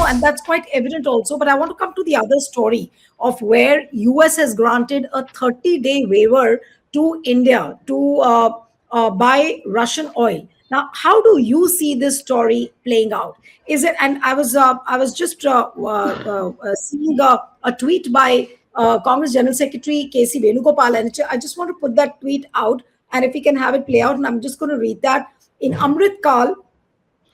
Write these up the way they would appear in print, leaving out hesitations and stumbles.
and that's quite evident also. But I want to come to the other story of where US has granted a 30-day waiver to India to buy Russian oil. Now, how do you see this story playing out? Is it? And I was just seeing a tweet by Congress General Secretary KC Venugopal, and I just want to put that tweet out, and if we can have it play out, and I'm just going to read that in Amrit Kal.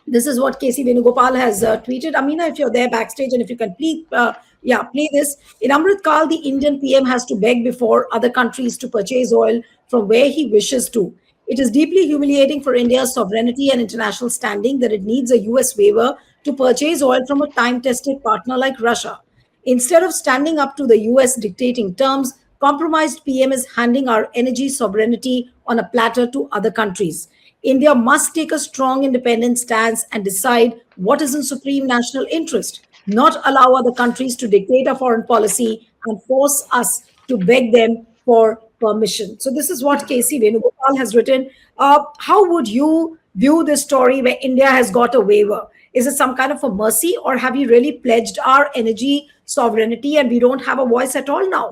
This is what KC Venugopal has tweeted. Amina, if you're there backstage and if you can please, play this. In Amrit Kal, the Indian PM has to beg before other countries to purchase oil from where he wishes to. It is deeply humiliating for India's sovereignty and international standing that it needs a US waiver to purchase oil from a time tested partner like Russia. Instead of standing up to the US dictating terms, compromised PM is handing our energy sovereignty on a platter to other countries. India must take a strong independent stance and decide what is in supreme national interest, not allow other countries to dictate our foreign policy and force us to beg them for permission. So, this is what KC Venugopal has written. How would you view this story where India has got a waiver? Is it some kind of a mercy, or have we really pledged our energy sovereignty and we don't have a voice at all now?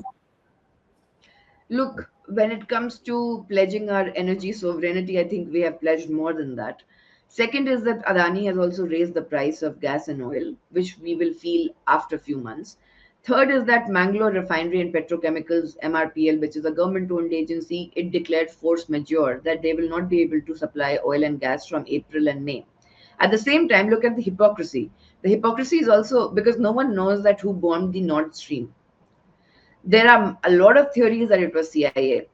Look, when it comes to pledging our energy sovereignty, I think we have pledged more than that. Second is that Adani has also raised the price of gas and oil, which we will feel after a few months. Third is that Mangalore Refinery and Petrochemicals MRPL, which is a government-owned agency, it declared force majeure that they will not be able to supply oil and gas from April and May. At the same time, look at the hypocrisy. The hypocrisy is also because no one knows that who bombed the Nord Stream. There are a lot of theories that it was CIA.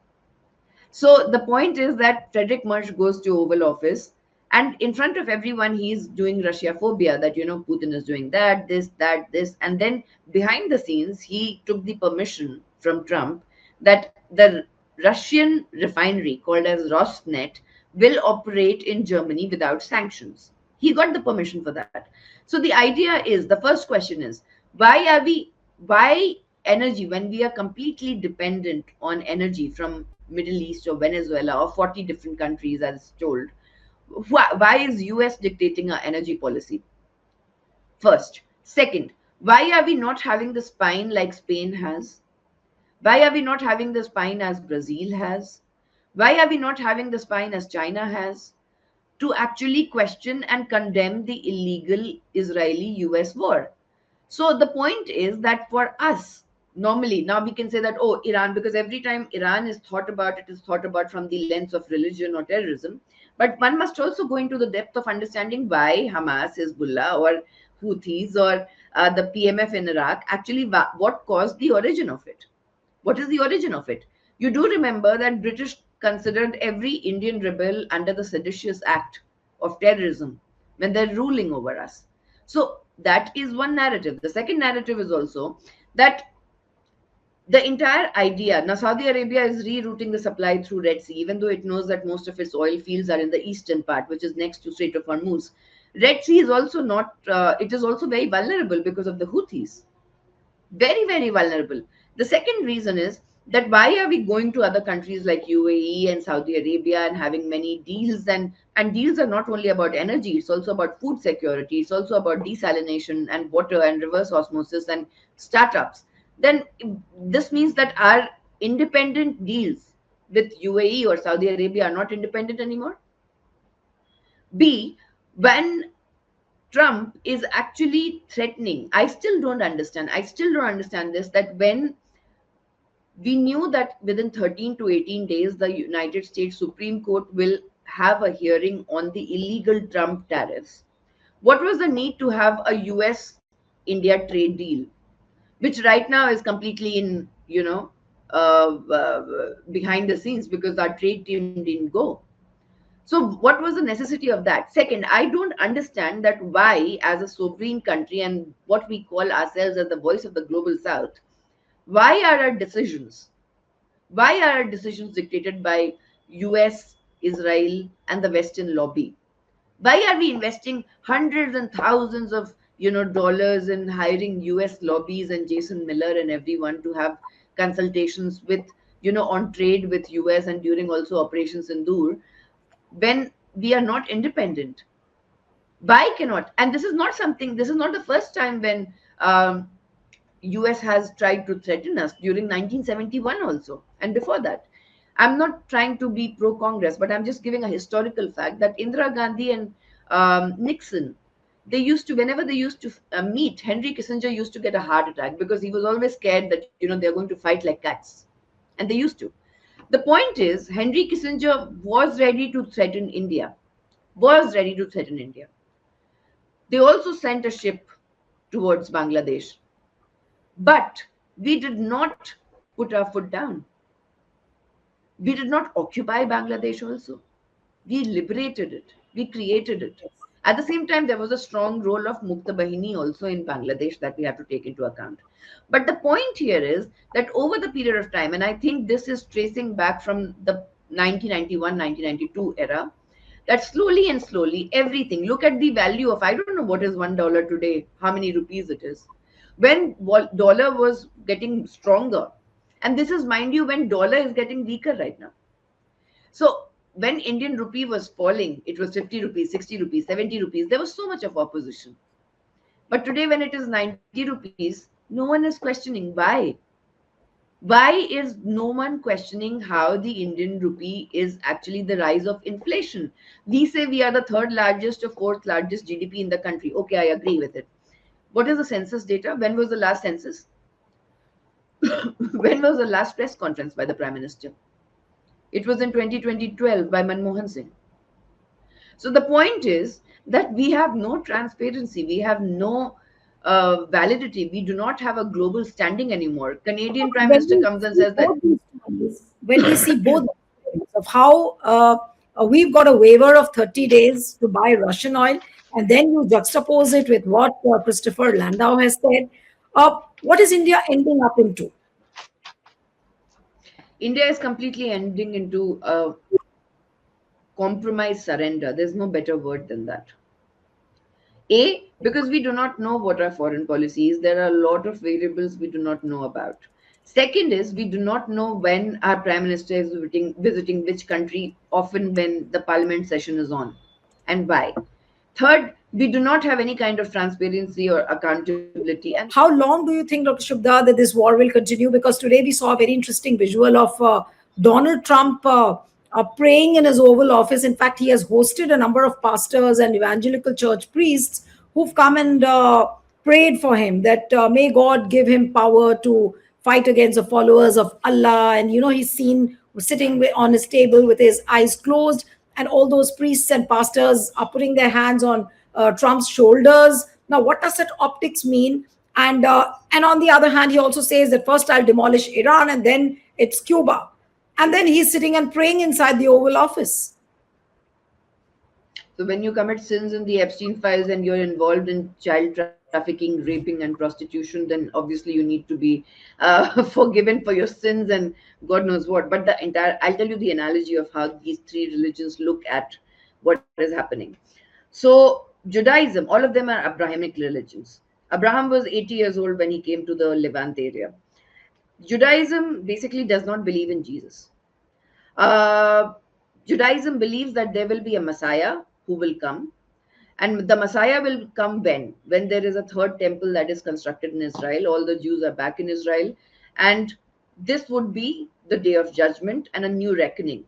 So the point is that Frederick Marsh goes to Oval Office, and in front of everyone, he's doing Russia phobia, that, Putin is doing that, this. And then behind the scenes, he took the permission from Trump that the Russian refinery called as Rosneft will operate in Germany without sanctions. He got the permission for that. So the idea is, the first question is, why energy, when we are completely dependent on energy from Middle East or Venezuela or 40 different countries, as told, why is US dictating our energy policy? First. Second, why are we not having the spine like Spain has? Why are we not having the spine as Brazil has? Why are we not having the spine as China has, to actually question and condemn the illegal Israeli-US war? So the point is that for us, normally, now we can say that, oh, Iran, because every time Iran is thought about, it is thought about from the lens of religion or terrorism. But one must also go into the depth of understanding why Hamas, Hezbollah, or Houthis, or the PMF in Iraq, actually what caused the origin of it. What is the origin of it? You do remember that British considered every Indian rebel under the Seditious Act of terrorism when they're ruling over us. So that is one narrative. The second narrative is also that the entire idea, now Saudi Arabia is rerouting the supply through Red Sea, even though it knows that most of its oil fields are in the eastern part, which is next to Strait of Hormuz. Red Sea is also not, it is also very vulnerable because of the Houthis. Very, very vulnerable. The second reason is that why are we going to other countries like UAE and Saudi Arabia and having many deals, and deals are not only about energy, it's also about food security, it's also about desalination and water and reverse osmosis and startups. Then this means that our independent deals with UAE or Saudi Arabia are not independent anymore. B, when Trump is actually threatening, I still don't understand this, that when we knew that within 13 to 18 days, the United States Supreme Court will have a hearing on the illegal Trump tariffs, what was the need to have a US-India trade deal, which right now is completely in, behind the scenes because our trade team didn't go. So what was the necessity of that? Second, I don't understand that why, as a sovereign country and what we call ourselves as the voice of the global South, why are our decisions dictated by US, Israel, and the Western lobby? Why are we investing hundreds and thousands of dollars in hiring US lobbies and Jason Miller and everyone to have consultations with, on trade with US and during also Operation Sindoor, when we are not independent? Why cannot? And this is not something, this is not the first time when US has tried to threaten us, during 1971 also, and before that. I'm not trying to be pro Congress, but I'm just giving a historical fact that Indira Gandhi and Nixon, they used to, whenever they used to meet, Henry Kissinger used to get a heart attack because he was always scared that, they're going to fight like cats. And they used to. The point is, Henry Kissinger was ready to threaten India, was ready to threaten India. They also sent a ship towards Bangladesh. But we did not put our foot down. We did not occupy Bangladesh also. We liberated it. We created it. At the same time, there was a strong role of Mukta Bahini also in Bangladesh that we have to take into account. But the point here is that over the period of time, and I think this is tracing back from the 1991, 1992 era, that slowly and slowly everything, look at the value of, I don't know what is $1 today, how many rupees it is. When dollar was getting stronger, and this is, mind you, when dollar is getting weaker right now. So when Indian rupee was falling, it was 50 rupees, 60 rupees, 70 rupees. There was so much of opposition. But today, when it is 90 rupees, no one is questioning why. Why is no one questioning how the Indian rupee is actually the rise of inflation? We say we are the third largest or fourth largest GDP in the country. Okay, I agree with it. What is the census data? When was the last census? When was the last press conference by the Prime Minister? It was in 2012 by Manmohan Singh. So the point is that we have no transparency, we have no validity, we do not have a global standing anymore. Canadian Prime When Minister we comes and see says that, both these stories, when we see both the stories of how we've got a waiver of 30 days to buy Russian oil, and then you juxtapose it with what Christopher Landau has said, what is India ending up into? India is completely ending into a compromise surrender. There's no better word than that. A, because we do not know what our foreign policy is. There are a lot of variables we do not know about. Second is, we do not know when our Prime Minister is visiting which country, often when the Parliament session is on, and why. Third, we do not have any kind of transparency or accountability. And How long do you think, Dr. Shubda, that this war will continue? Because today we saw a very interesting visual of Donald Trump praying in his Oval Office. In fact, he has hosted a number of pastors and evangelical church priests who've come and prayed for him that may God give him power to fight against the followers of Allah. And, he's seen sitting on his table with his eyes closed, and all those priests and pastors are putting their hands on Trump's shoulders. Now, what does that optics mean? And on the other hand, he also says that first I'll demolish Iran, and then it's Cuba, and then he's sitting and praying inside the Oval Office. so when you commit sins in the Epstein files and you're involved in child trafficking, raping, and prostitution, then obviously you need to be forgiven for your sins and God knows what. But the entire, I'll tell you the analogy of how these three religions look at what is happening. So Judaism, all of them are Abrahamic religions. Abraham was 80 years old when he came to the Levant area. Judaism basically does not believe in Jesus. Uh, Judaism believes that there will be a Messiah who will come, and the Messiah will come when there is a third temple that is constructed in Israel. All the Jews are back in Israel, and this would be the day of judgment and a new reckoning.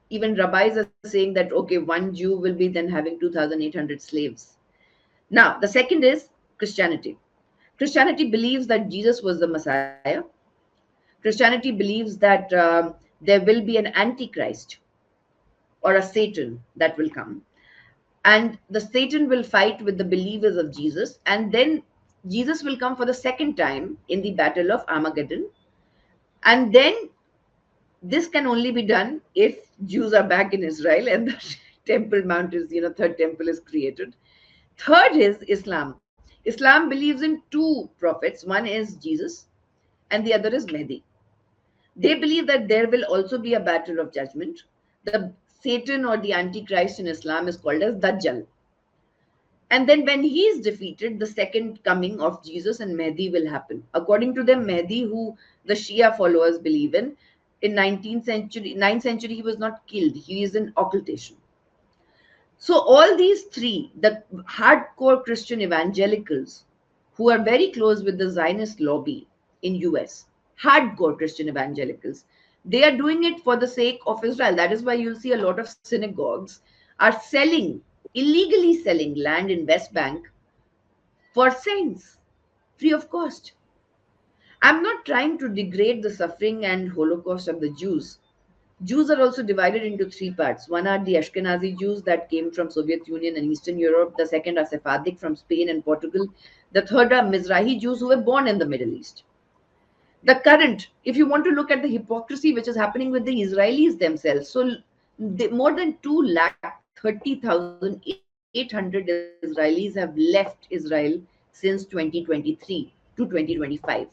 Even rabbis are saying that, okay, one Jew will be then having 2,800 slaves. Now, the second is Christianity. Christianity believes that Jesus was the Messiah. Christianity believes that there will be an antichrist or a Satan that will come. And the Satan will fight with the believers of Jesus. And then Jesus will come for the second time in the battle of Armageddon. And then this can only be done if Jews are back in Israel and the Temple Mount is, third temple is created. Third is Islam. Islam believes in two prophets. One is Jesus and the other is Mehdi. They believe that there will also be a battle of judgment. The Satan or the Antichrist in Islam is called as Dajjal. And then when he is defeated, the second coming of Jesus and Mehdi will happen. According to them, Mehdi, who the Shia followers believe in 19th century, 9th century, he was not killed. He is in occultation. So all these three, the hardcore Christian evangelicals who are very close with the Zionist lobby in US, hardcore Christian evangelicals, they are doing it for the sake of Israel. That is why you'll see a lot of synagogues are selling, illegally selling land in West Bank for saints, free of cost. I'm not trying to degrade the suffering and Holocaust of the Jews. Jews are also divided into three parts. One are the Ashkenazi Jews that came from Soviet Union and Eastern Europe. The second are Sephardic from Spain and Portugal. The third are Mizrahi Jews who were born in the Middle East. The current, if you want to look at the hypocrisy which is happening with the Israelis themselves, so more than 2,30,800 Israelis have left Israel since 2023 to 2025.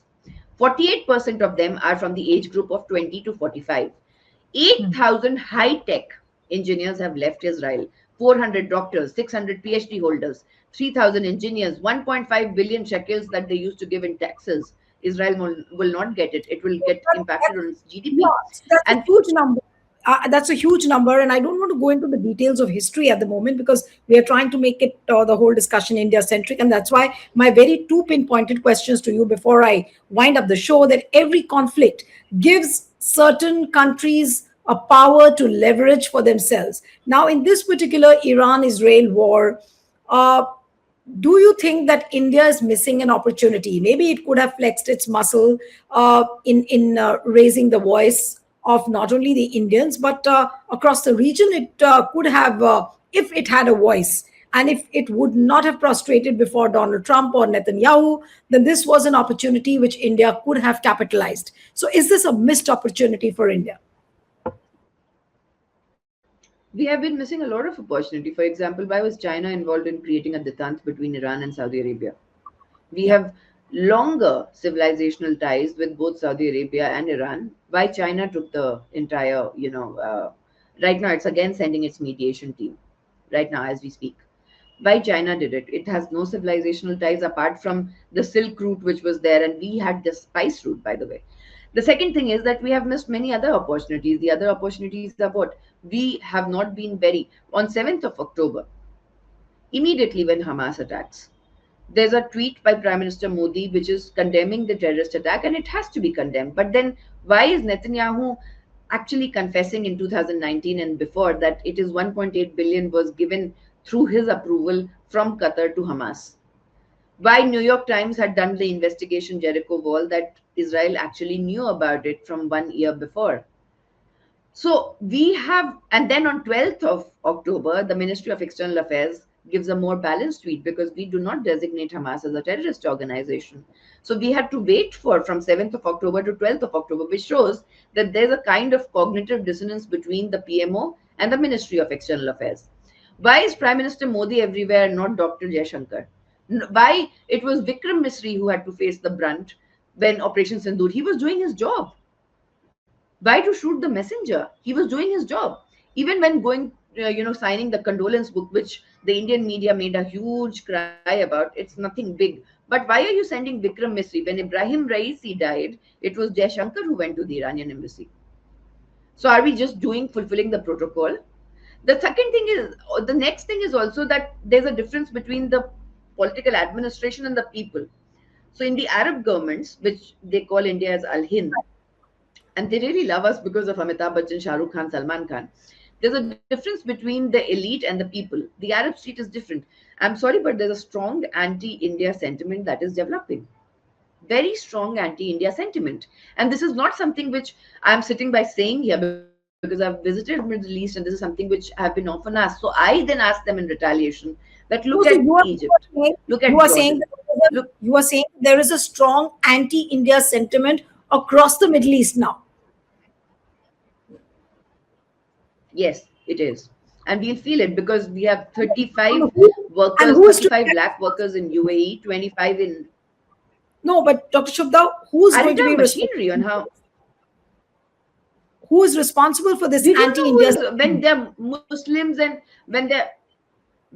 48% of them are from the age group of 20 to 45. 8,000 high tech engineers have left Israel, 400 doctors, 600 PhD holders, 3,000 engineers, 1.5 billion shekels that they used to give in taxes. Israel will not get it. It will get impacted on its Yeah, GDP. so that's a And huge number. That's a huge number, and I don't want to go into the details of history at the moment because we are trying to make it the whole discussion India centric, and that's why my very two pinpointed questions to you before I wind up the show: that every conflict gives certain countries a power to leverage for themselves. Now, in this particular Iran-Israel war, uh, do you think that India is missing an opportunity? Maybe it could have flexed its muscle in raising the voice of not only the Indians but across the region. It could have, if it had a voice, and if it would not have prostrated before Donald Trump or Netanyahu, then this was an opportunity which India could have capitalized. So, is this a missed opportunity for India? we have been missing a lot of opportunity. For example, why was China involved in creating a detente between Iran and Saudi Arabia? We Yeah. have longer civilizational ties with both Saudi Arabia and Iran. Why China took the entire, right now it's again sending its mediation team, right now as we speak. Why China did it? It has no civilizational ties apart from the Silk Route, which was there, and we had the Spice Route, by the way. The second thing is that we have missed many other opportunities. The other opportunities are what? We have not been very. On 7th of October, immediately when Hamas attacks, there's a tweet by Prime Minister Modi which is condemning the terrorist attack, and it has to be condemned. But then, why is Netanyahu actually confessing in 2019 and before that it is 1.8 billion was given through his approval from Qatar to Hamas? Why New York Times had done the investigation Jericho Wall that Israel actually knew about it from 1 year before? So we have, and then on 12th of October, the Ministry of External Affairs gives a more balanced tweet because we do not designate Hamas as a terrorist organization. So we had to wait for from 7th of October to 12th of October, which shows that there's a kind of cognitive dissonance between the PMO and the Ministry of External Affairs. Why is Prime Minister Modi everywhere, not Dr. Jaishankar? Why it was Vikram Misri who had to face the brunt when Operation Sindoor? He was doing his job. Why to shoot the messenger? He was doing his job. Even when going, signing the condolence book, which the Indian media made a huge cry about, it's nothing big. But why are you sending Vikram Misri? When Ibrahim Raisi died, it was Jaishankar who went to the Iranian embassy. So are we just fulfilling the protocol? The second thing is, the next thing is also that there's a difference between the political administration and the people. So in the Arab governments, which they call India as Al Hind, and they really love us because of Amitabh Bachchan, Shah Rukh Khan, Salman Khan. There's a difference between the elite and the people. The Arab street is different. I'm sorry, but there's a strong anti-India sentiment that is developing. Very strong anti-India sentiment. And this is not something which I'm sitting by saying here because I've visited Middle East and this is something which I've been often asked. So I then ask them in retaliation that look at No, so Egypt, look at you are Jordan, saying look. you are saying there is a strong anti-India sentiment across the Middle East now. Yes, it is. And we'll feel it because we have 35 Who- and workers, who is to 35 lakh workers in UAE, 25 in. no, but Dr. Shubda, who's Our going to be entire responsible? machinery on how. Who is responsible for this We don't know who anti-India is when sentiment? they're Muslims and when they're.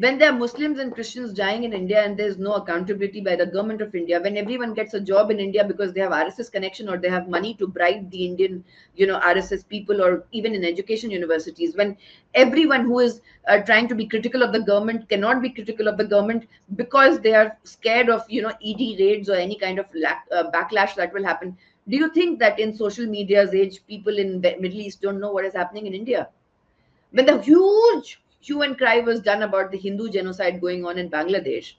When there are Muslims and Christians dying in India and there's no accountability by the government of India, when everyone gets a job in India because they have RSS connection or they have money to bribe the Indian, RSS people, or even in education universities, when everyone who is trying to be critical of the government cannot be critical of the government because they are scared of, ED raids or any kind of backlash that will happen. Do you think that in social media's age, people in the Middle East don't know what is happening in India? When the huge hue and cry was done about the Hindu genocide going on in Bangladesh,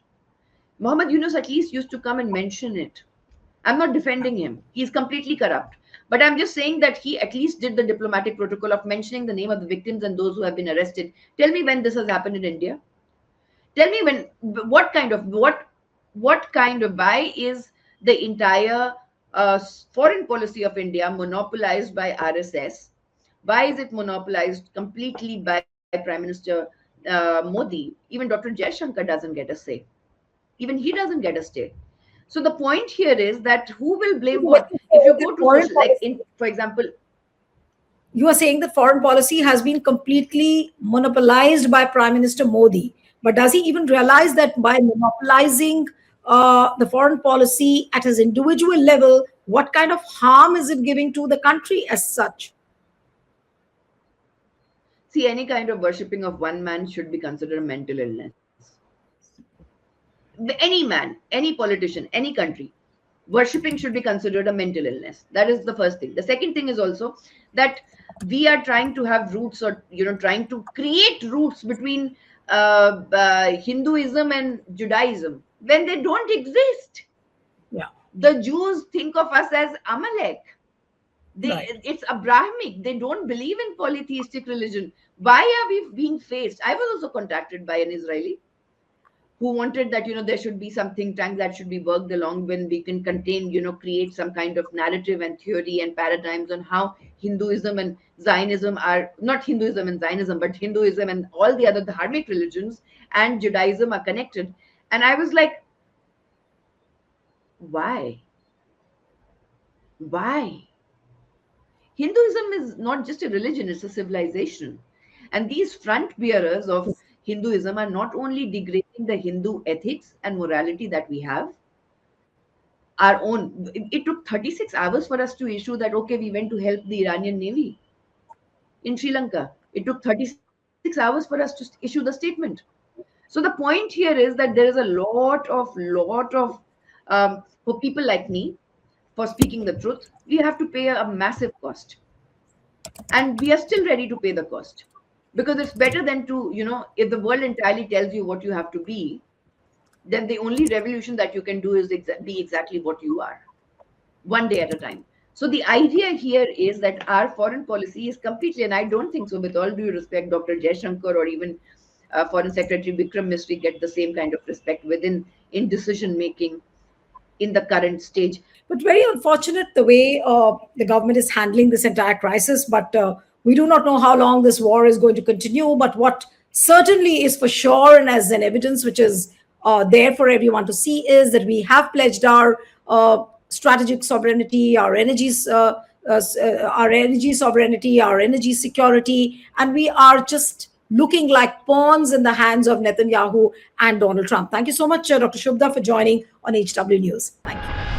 Muhammad Yunus at least used to come and mention it. I'm not defending him. He's completely corrupt. But I'm just saying that he at least did the diplomatic protocol of mentioning the name of the victims and those who have been arrested. Tell me when this has happened in India. Tell me when, what kind of, why is the entire foreign policy of India monopolized by RSS? Why is it monopolized completely by Prime Minister Modi? Even Dr. Jaishankar doesn't get a say. Even he doesn't get a say. So the point here is that who will blame What what? you If you say that go to foreign social, like policy, in, for example, you are saying that foreign policy has been completely monopolized by Prime Minister Modi. But does he even realize that by monopolizing the foreign policy at his individual level, what kind of harm is it giving to the country as such? see, any kind of worshipping of one man should be considered a mental illness. Any man, any politician, any country, worshipping should be considered a mental illness. That is the first thing. The second thing is also that we are trying to have roots, or trying to create roots between Hinduism and Judaism when they don't exist. Yeah, The Jews think of us as Amalek. they right. it's Abrahamic. They don't believe in polytheistic religion. Why are we being faced? I was also contacted by an Israeli who wanted that there should be some think tank that should be worked along when we can contain, create some kind of narrative and theory and paradigms on how Hinduism and Zionism are not Hinduism and Zionism, but Hinduism and all the other dharmic religions and Judaism are connected. And I was like, why? Why? Hinduism is not just a religion, it's a civilization. And these front bearers of Hinduism are not only degrading the Hindu ethics and morality that we have, our own. It took 36 hours for us to issue that, okay, we went to help the Iranian Navy in Sri Lanka. It took 36 hours for us to issue the statement. So the point here is that there is a lot of, for people like me, for speaking the truth, we have to pay a massive cost. And we are still ready to pay the cost, because it's better than to, if the world entirely tells you what you have to be, then the only revolution that you can do is be exactly what you are, one day at a time. So the idea here is that our foreign policy is completely, and I don't think so, with all due respect, Dr. Jaishankar or even Foreign Secretary Vikram Misri get the same kind of respect within in decision making in the current stage. But very unfortunate the way the government is handling this entire crisis. But we do not know how long this war is going to continue. But what certainly is for sure, and as an evidence which is there for everyone to see, is that we have pledged our strategic sovereignty, our energy sovereignty, our energy security, and we are just looking like pawns in the hands of Netanyahu and Donald Trump. Thank you so much, Dr. Shubhda, for joining on HW News. Thank you.